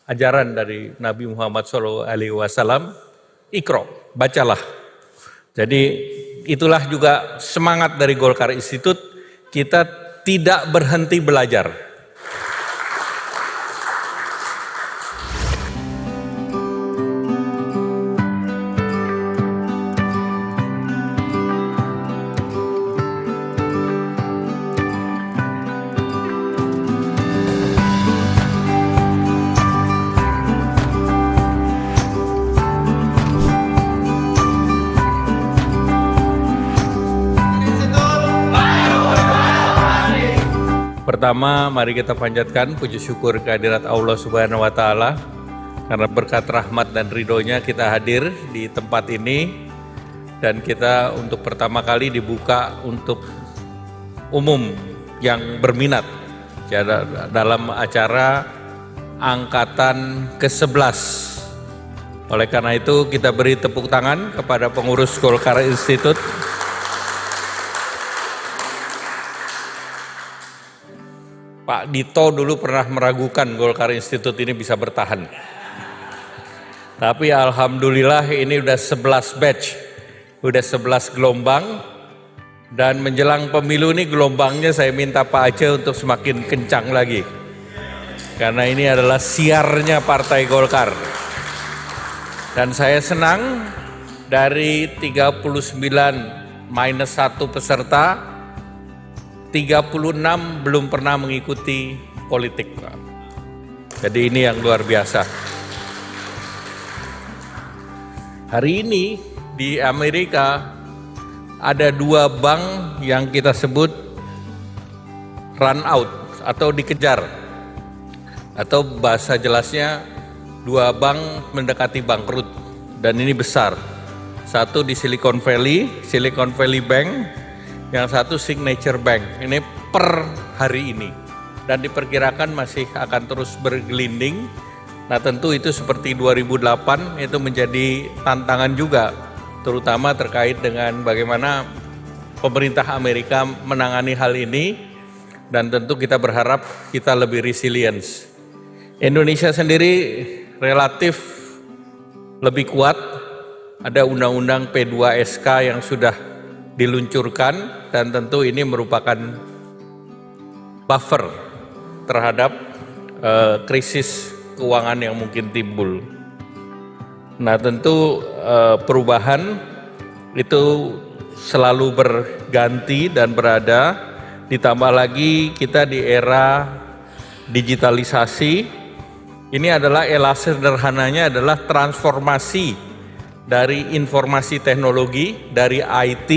ajaran dari Nabi Muhammad SAW, Iqra, bacalah. Jadi itulah juga semangat dari Golkar Institute, kita tidak berhenti belajar. Pertama, mari kita panjatkan puji syukur kehadirat Allah Subhanahu wa Ta'ala, karena berkat rahmat dan ridhonya kita hadir di tempat ini, dan kita untuk pertama kali dibuka untuk umum yang berminat dalam acara angkatan ke-11. Oleh karena itu kita beri tepuk tangan kepada pengurus Golkar Institute. Pak Dito dulu pernah meragukan Golkar Institute ini bisa bertahan. Tapi alhamdulillah ini udah 11 batch, udah 11 gelombang, dan menjelang pemilu ini gelombangnya saya minta Pak Aceh untuk semakin kencang lagi. Karena ini adalah siarnya Partai Golkar. Dan saya senang dari 39 minus 1 peserta, 36 belum pernah mengikuti politik, Pak. Jadi ini yang luar biasa. Hari ini di Amerika ada 2 bank yang kita sebut run out atau dikejar. Atau bahasa jelasnya 2 bank mendekati bangkrut, dan ini besar. Satu di Silicon Valley Bank, yang satu Signature Bank. Ini per hari ini, dan diperkirakan masih akan terus bergelinding. Nah tentu itu seperti 2008 itu menjadi tantangan juga, terutama terkait dengan bagaimana pemerintah Amerika menangani hal ini, dan tentu kita berharap kita lebih resilience. Indonesia sendiri relatif lebih kuat, ada undang-undang P2SK yang sudah diluncurkan, dan tentu ini merupakan buffer terhadap krisis keuangan yang mungkin timbul. Nah tentu perubahan itu selalu berganti dan berada, ditambah lagi kita di era digitalisasi. Ini adalah sederhananya adalah transformasi dari informasi teknologi, dari IT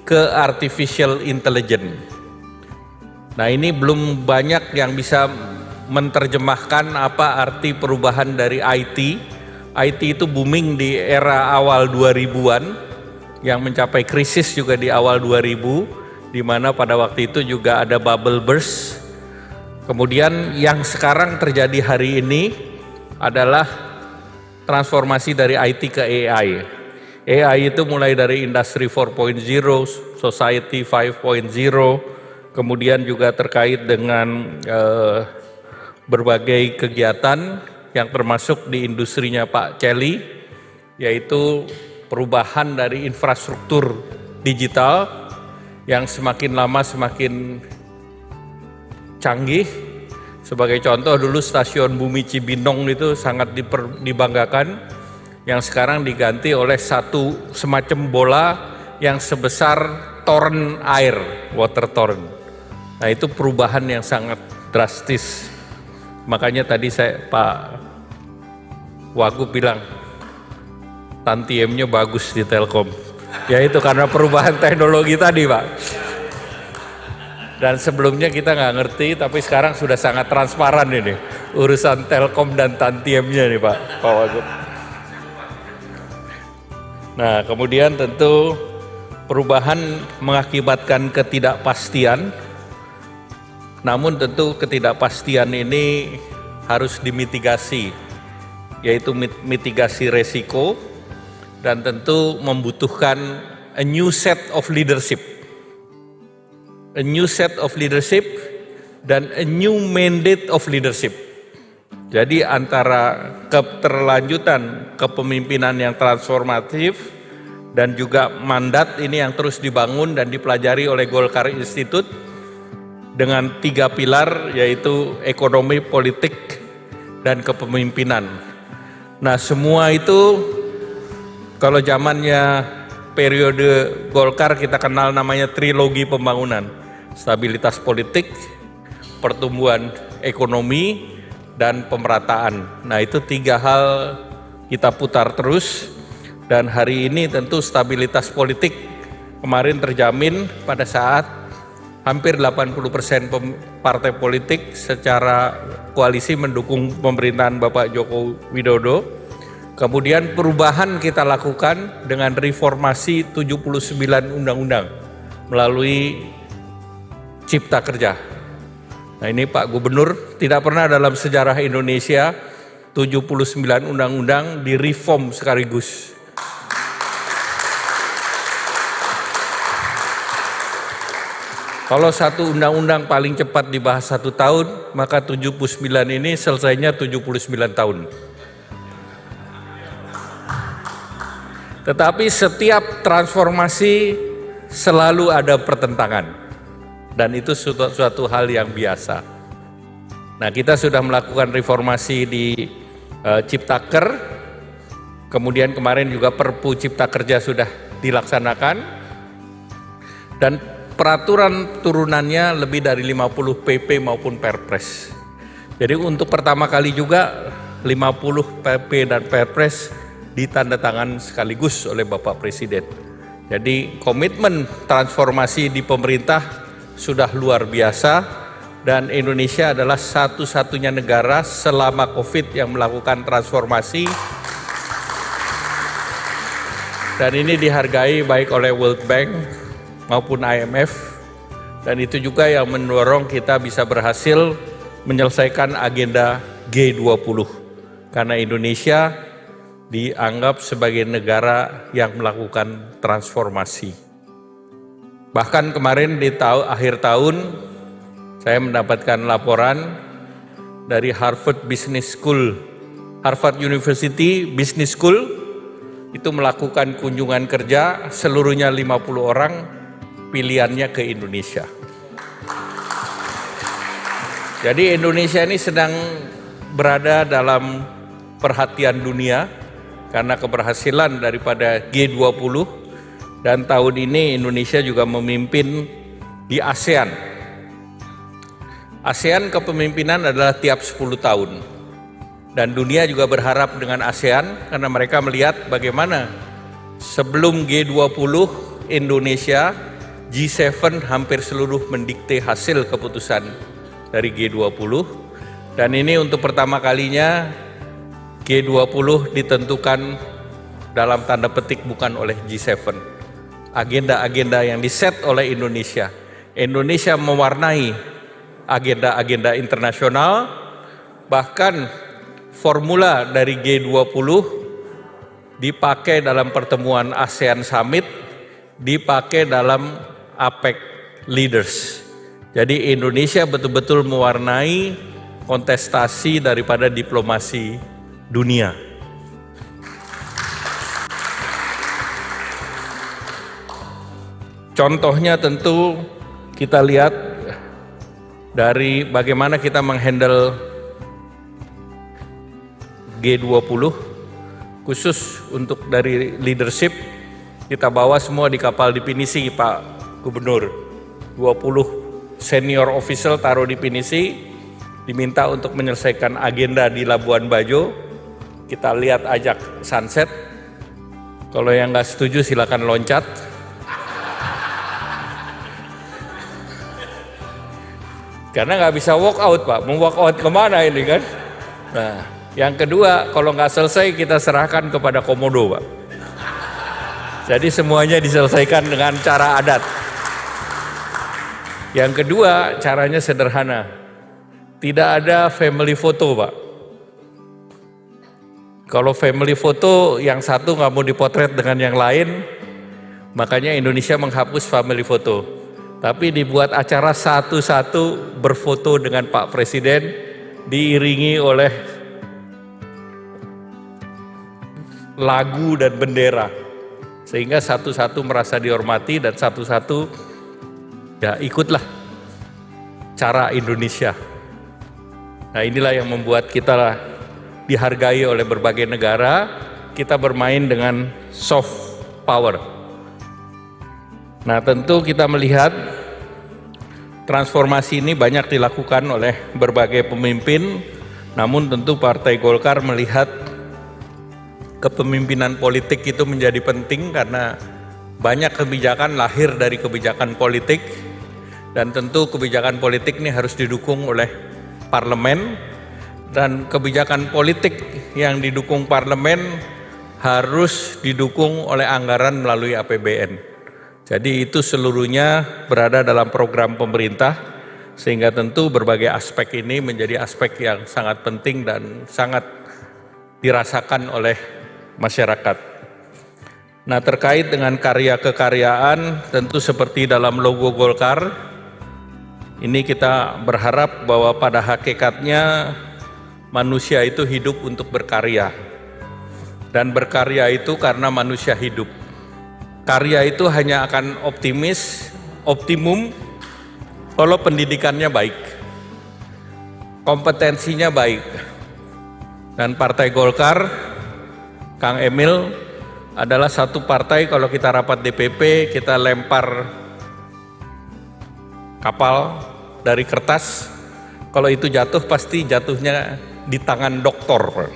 ke artificial intelligence. Nah ini belum banyak yang bisa menerjemahkan apa arti perubahan dari IT. IT itu booming di era awal 2000-an, yang mencapai krisis juga di awal 2000, di mana pada waktu itu juga ada bubble burst. Kemudian yang sekarang terjadi hari ini adalah transformasi dari IT ke AI. AI itu mulai dari Industri 4.0, Society 5.0, kemudian juga terkait dengan berbagai kegiatan yang termasuk di industrinya Pak Celi, yaitu perubahan dari infrastruktur digital yang semakin lama semakin canggih. Sebagai contoh, dulu stasiun Bumi Cibinong itu sangat dibanggakan, yang sekarang diganti oleh satu semacam bola yang sebesar toren air, water torrent. Nah itu perubahan yang sangat drastis. Makanya tadi Pak Wagub bilang tantiemnya bagus di Telkom, ya itu karena perubahan teknologi tadi, Pak. Dan sebelumnya kita nggak ngerti, tapi sekarang sudah sangat transparan ini urusan Telkom dan tantiemnya nih Pak Wagub. Nah kemudian tentu perubahan mengakibatkan ketidakpastian, namun tentu ketidakpastian ini harus dimitigasi, yaitu mitigasi resiko, dan tentu membutuhkan a new set of leadership. A new set of leadership dan a new mandate of leadership. Jadi antara keterlanjutan kepemimpinan yang transformatif dan juga mandat ini yang terus dibangun dan dipelajari oleh Golkar Institute dengan 3 pilar, yaitu ekonomi, politik, dan kepemimpinan. Nah, semua itu kalau zamannya periode Golkar kita kenal namanya trilogi pembangunan. Stabilitas politik, pertumbuhan ekonomi, dan pemerataan. Nah, itu 3 hal kita putar terus, dan hari ini tentu stabilitas politik kemarin terjamin pada saat hampir 80% partai politik secara koalisi mendukung pemerintahan Bapak Joko Widodo. Kemudian perubahan kita lakukan dengan reformasi 79 undang-undang melalui Cipta Kerja. Nah, ini Pak Gubernur, tidak pernah dalam sejarah Indonesia 79 undang-undang direform sekaligus. Kalau satu undang-undang paling cepat dibahas 1 tahun, maka 79 ini selesainya 79 tahun. Tetapi setiap transformasi selalu ada pertentangan. Dan itu suatu hal yang biasa. Nah, kita sudah melakukan reformasi di Ciptaker, kemudian kemarin juga Perpu Cipta Kerja sudah dilaksanakan, dan peraturan turunannya lebih dari 50 PP maupun Perpres. Jadi untuk pertama kali juga 50 PP dan Perpres ditandatangan sekaligus oleh Bapak Presiden. Jadi komitmen transformasi di pemerintah sudah luar biasa, dan Indonesia adalah satu-satunya negara selama COVID yang melakukan transformasi, dan ini dihargai baik oleh World Bank maupun IMF, dan itu juga yang mendorong kita bisa berhasil menyelesaikan agenda G20 karena Indonesia dianggap sebagai negara yang melakukan transformasi. Bahkan kemarin di akhir tahun saya mendapatkan laporan dari Harvard University Business School, itu melakukan kunjungan kerja seluruhnya 50 orang, pilihannya ke Indonesia. Jadi Indonesia ini sedang berada dalam perhatian dunia karena keberhasilan daripada G20. Dan tahun ini Indonesia juga memimpin di ASEAN. ASEAN kepemimpinan adalah tiap 10 tahun. Dan dunia juga berharap dengan ASEAN karena mereka melihat bagaimana sebelum G20 Indonesia, G7 hampir seluruh mendikte hasil keputusan dari G20. Dan ini untuk pertama kalinya G20 ditentukan dalam tanda petik bukan oleh G7. Agenda-agenda yang diset oleh Indonesia. Indonesia mewarnai agenda-agenda internasional, bahkan formula dari G20 dipakai dalam pertemuan ASEAN Summit, dipakai dalam APEC Leaders. Jadi Indonesia betul-betul mewarnai kontestasi daripada diplomasi dunia. Contohnya tentu kita lihat dari bagaimana kita menghandle G20, khusus untuk dari leadership, kita bawa semua di kapal definisi Pak Gubernur. 20 senior official taruh di Pinisi, diminta untuk menyelesaikan agenda di Labuan Bajo. Kita lihat ajak sunset, kalau yang nggak setuju silakan loncat. Karena nggak bisa walk out Pak, mau walk out kemana ini kan? Nah, yang kedua, kalau nggak selesai kita serahkan kepada komodo Pak. Jadi semuanya diselesaikan dengan cara adat. Yang kedua, caranya sederhana, tidak ada family photo Pak. Kalau family photo yang satu nggak mau dipotret dengan yang lain, makanya Indonesia menghapus family photo. Tapi dibuat acara satu-satu berfoto dengan Pak Presiden, diiringi oleh lagu dan bendera. Sehingga satu-satu merasa dihormati dan satu-satu ya ikutlah cara Indonesia. Nah, inilah yang membuat kita dihargai oleh berbagai negara. Kita bermain dengan soft power. Nah, tentu kita melihat transformasi ini banyak dilakukan oleh berbagai pemimpin, namun tentu Partai Golkar melihat kepemimpinan politik itu menjadi penting karena banyak kebijakan lahir dari kebijakan politik, dan tentu kebijakan politik ini harus didukung oleh parlemen, dan kebijakan politik yang didukung parlemen harus didukung oleh anggaran melalui APBN. Jadi itu seluruhnya berada dalam program pemerintah, sehingga tentu berbagai aspek ini menjadi aspek yang sangat penting dan sangat dirasakan oleh masyarakat. Nah, terkait dengan karya kekaryaan, tentu seperti dalam logo Golkar, ini kita berharap bahwa pada hakikatnya manusia itu hidup untuk berkarya. Dan berkarya itu karena manusia hidup. Karya itu hanya akan optimum kalau pendidikannya baik, kompetensinya baik. Dan Partai Golkar, Kang Emil, adalah satu partai kalau kita rapat DPP, kita lempar kapal dari kertas, kalau itu jatuh pasti jatuhnya di tangan doktor.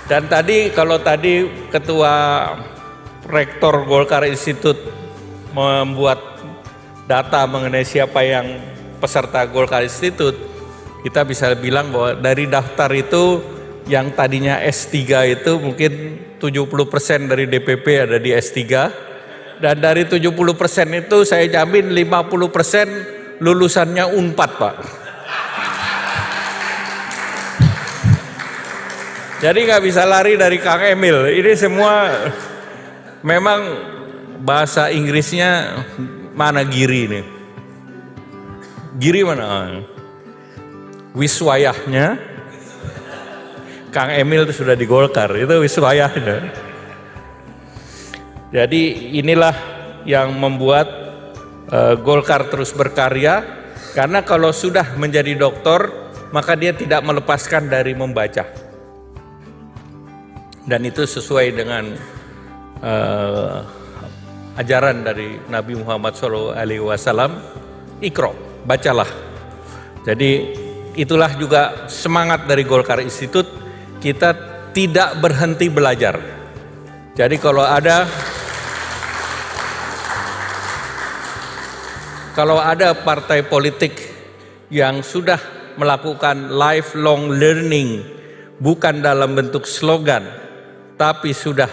Dan kalau tadi Ketua Rektor Golkar Institute membuat data mengenai siapa yang peserta Golkar Institute, kita bisa bilang bahwa dari daftar itu yang tadinya S3 itu mungkin 70% dari DPP ada di S3, dan dari 70% itu saya jamin 50% lulusannya Unpad, Pak. Jadi nggak bisa lari dari Kang Emil. Ini semua memang bahasa Inggrisnya mana Giri nih? Giri mana? Wiswayahnya Kang Emil itu sudah di Golkar, itu wiswayahnya. Jadi inilah yang membuat Golkar terus berkarya, karena kalau sudah menjadi doktor maka dia tidak melepaskan dari membaca. Dan itu sesuai dengan ajaran dari Nabi Muhammad SAW, Iqra, bacalah. Jadi itulah juga semangat dari Golkar Institute, kita tidak berhenti belajar. Jadi kalau ada partai politik yang sudah melakukan lifelong learning, bukan dalam bentuk slogan, tapi sudah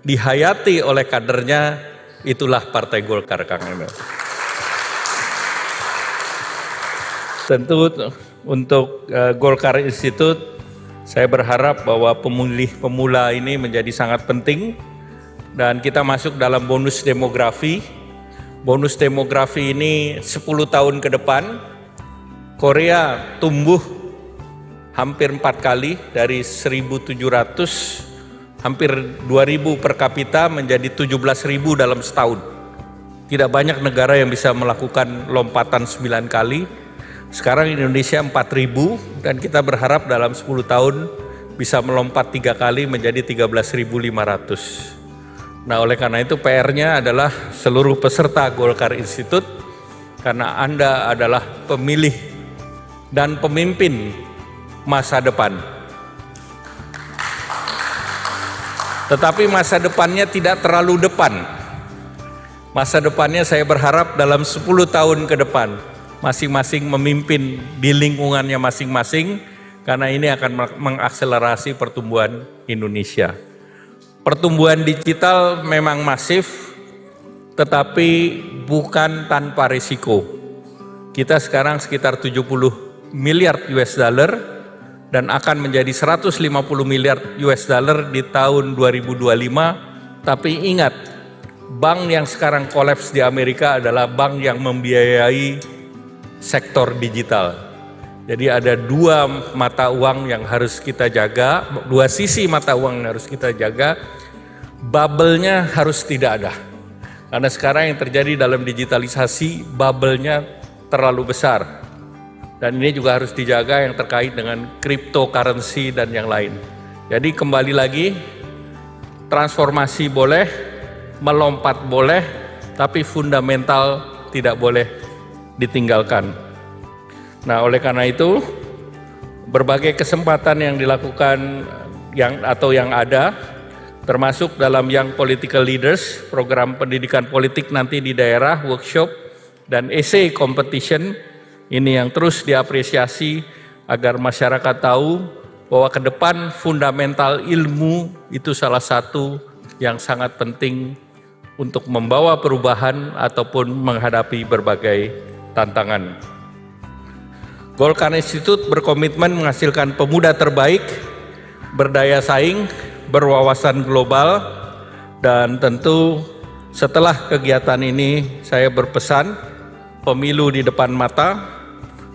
dihayati oleh kadernya, itulah Partai Golkar, Kang Emil. Tentu untuk Golkar Institute, saya berharap bahwa pemula ini menjadi sangat penting, dan kita masuk dalam bonus demografi. Bonus demografi ini 10 tahun ke depan, Korea tumbuh hampir 4 kali, dari 1.700 hampir 2.000 per kapita menjadi 17.000 dalam setahun. Tidak banyak negara yang bisa melakukan lompatan 9 kali. Sekarang Indonesia 4.000, dan kita berharap dalam 10 tahun bisa melompat 3 kali menjadi 13.500. Nah, oleh karena itu PR-nya adalah seluruh peserta Golkar Institute, karena Anda adalah pemilih dan pemimpin masa depan. Tetapi masa depannya tidak terlalu depan. Masa depannya saya berharap dalam 10 tahun ke depan, masing-masing memimpin di lingkungannya masing-masing, karena ini akan mengakselerasi pertumbuhan Indonesia. Pertumbuhan digital memang masif, tetapi bukan tanpa risiko. Kita sekarang sekitar 70 miliar US dollar, dan akan menjadi 150 miliar US dollar di tahun 2025. Tapi ingat, bank yang sekarang kolaps di Amerika adalah bank yang membiayai sektor digital. Jadi ada dua mata uang yang harus kita jaga, dua sisi mata uang yang harus kita jaga. Bubble-nya harus tidak ada. Karena sekarang yang terjadi dalam digitalisasi, bubble-nya terlalu besar. Dan ini juga harus dijaga yang terkait dengan cryptocurrency dan yang lain. Jadi kembali lagi, transformasi boleh, melompat boleh, tapi fundamental tidak boleh ditinggalkan. Nah, oleh karena itu, berbagai kesempatan yang dilakukan yang ada, termasuk dalam Young Political Leaders, program pendidikan politik nanti di daerah, workshop, dan essay competition, ini yang terus diapresiasi agar masyarakat tahu bahwa ke depan fundamental ilmu itu salah satu yang sangat penting untuk membawa perubahan ataupun menghadapi berbagai tantangan. Golkar Institute berkomitmen menghasilkan pemuda terbaik, berdaya saing, berwawasan global, dan tentu setelah kegiatan ini saya berpesan pemilu di depan mata,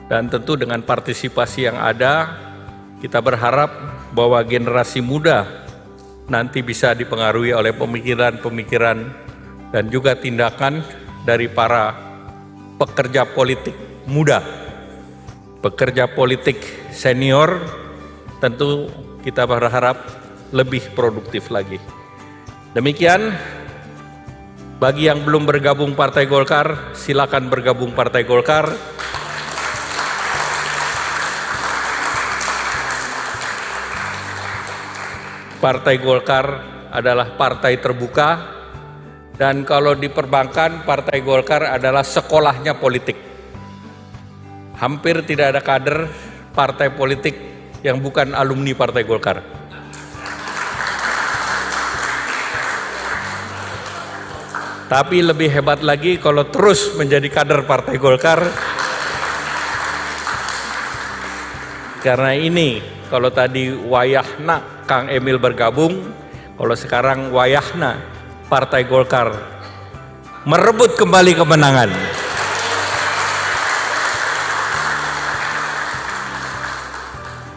dan tentu dengan partisipasi yang ada, kita berharap bahwa generasi muda nanti bisa dipengaruhi oleh pemikiran-pemikiran dan juga tindakan dari para pekerja politik muda. Pekerja politik senior, tentu kita berharap lebih produktif lagi. Demikian, bagi yang belum bergabung Partai Golkar, silakan bergabung Partai Golkar. Partai Golkar adalah partai terbuka, dan kalau di perbankan, Partai Golkar adalah sekolahnya politik. Hampir tidak ada kader partai politik yang bukan alumni Partai Golkar. Tapi lebih hebat lagi kalau terus menjadi kader Partai Golkar. Karena ini, kalau tadi wayahna Kang Emil bergabung, kalau sekarang wayahna Partai Golkar merebut kembali kemenangan.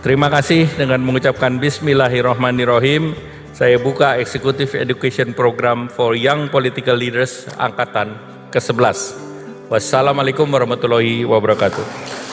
Terima kasih. Dengan mengucapkan Bismillahirrahmanirrahim, saya buka Executive Education Program for Young Political Leaders Angkatan ke-11. Wassalamualaikum warahmatullahi wabarakatuh.